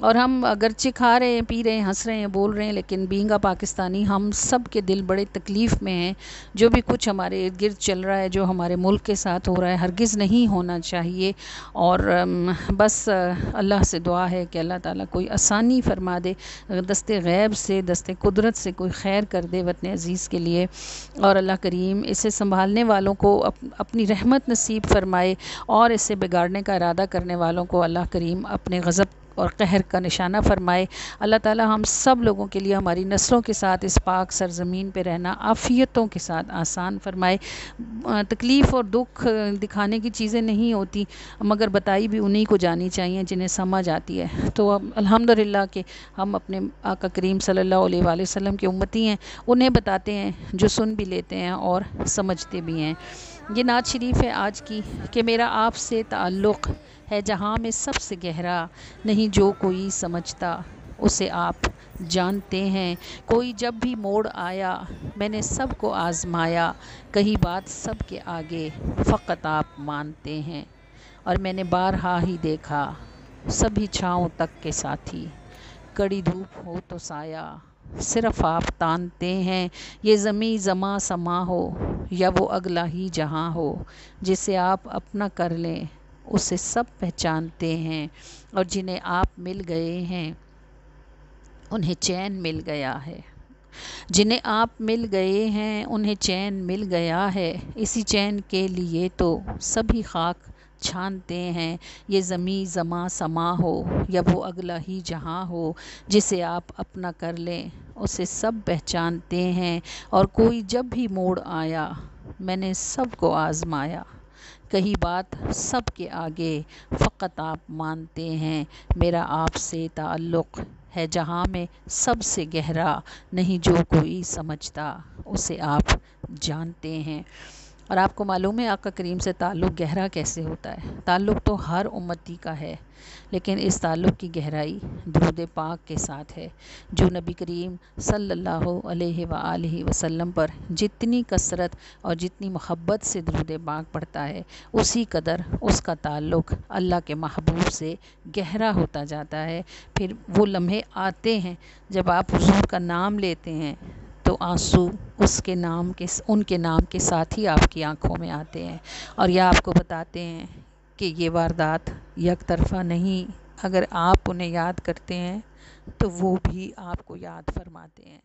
اور ہم اگرچہ کھا رہے ہیں، پی رہے ہیں، ہنس رہے ہیں، بول رہے ہیں، لیکن بینگ پاکستانی ہم سب کے دل بڑے تکلیف میں ہیں۔ جو بھی کچھ ہمارے ارد گرد چل رہا ہے، جو ہمارے ملک کے ساتھ ہو رہا ہے، ہرگز نہیں ہونا چاہیے۔ اور بس اللہ سے دعا ہے کہ اللہ تعالیٰ کوئی آسانی فرما دے، دست غیب سے، دست قدرت سے کوئی خیر کر دے وطن عزیز کے لیے، اور اللہ کریم اسے سنبھالنے والوں کو اپنی رحمت نصیب فرمائے، اور اسے بگاڑنے کا ارادہ کرنے والوں کو اللہ کریم اپنے غضب اور قہر کا نشانہ فرمائے۔ اللہ تعالیٰ ہم سب لوگوں کے لیے ہماری نسلوں کے ساتھ اس پاک سرزمین پہ رہنا عافیتوں کے ساتھ آسان فرمائے۔ تکلیف اور دکھ دکھانے کی چیزیں نہیں ہوتی، مگر بتائی بھی انہی کو جانی چاہیے جنہیں سمجھ آتی ہے۔ تو اب الحمدللہ کہ ہم اپنے آقا کریم صلی اللہ علیہ وآلہ وسلم کے امتی ہیں، انہیں بتاتے ہیں جو سن بھی لیتے ہیں اور سمجھتے بھی ہیں۔ یہ نعت شریف ہے آج کی کہ میرا آپ سے تعلق ہے جہاں میں سب سے گہرا، نہیں جو کوئی سمجھتا اسے آپ جانتے ہیں۔ کوئی جب بھی موڑ آیا میں نے سب کو آزمایا، کہی بات سب کے آگے فقط آپ مانتے ہیں۔ اور میں نے بارہا ہی دیکھا سبھی چھاؤں تک کے ساتھی، کڑی دھوپ ہو تو سایہ صرف آپ تانتے ہیں۔ یہ زمیں زماں سما ہو یا وہ اگلا ہی جہاں ہو، جسے آپ اپنا کر لیں اسے سب پہچانتے ہیں۔ اور جنہیں آپ مل گئے ہیں انہیں چین مل گیا ہے، جنہیں آپ مل گئے ہیں انہیں چین مل گیا ہے، اسی چین کے لیے تو سبھی خاک چھانتے ہیں۔ یہ زمیں زماں سما ہو یا وہ اگلا ہی جہاں ہو، جسے آپ اپنا کر لیں اسے سب پہچانتے ہیں۔ اور کوئی جب بھی موڑ آیا میں نے سب کو آزمایا، کہی بات سب کے آگے فقط آپ مانتے ہیں۔ میرا آپ سے تعلق ہے جہاں میں سب سے گہرا، نہیں جو کوئی سمجھتا اسے آپ جانتے ہیں۔ اور آپ کو معلوم ہے آقا کریم سے تعلق گہرا کیسے ہوتا ہے؟ تعلق تو ہر امتی کا ہے، لیکن اس تعلق کی گہرائی درود پاک کے ساتھ ہے۔ جو نبی کریم صلی اللہ علیہ وآلہ وسلم پر جتنی کثرت اور جتنی محبت سے درود پاک پڑھتا ہے، اسی قدر اس کا تعلق اللہ کے محبوب سے گہرا ہوتا جاتا ہے۔ پھر وہ لمحے آتے ہیں جب آپ حضور کا نام لیتے ہیں تو آنسو ان کے نام کے ساتھ ہی آپ کی آنکھوں میں آتے ہیں، اور یہ آپ کو بتاتے ہیں کہ یہ واردات یک طرفہ نہیں، اگر آپ انہیں یاد کرتے ہیں تو وہ بھی آپ کو یاد فرماتے ہیں۔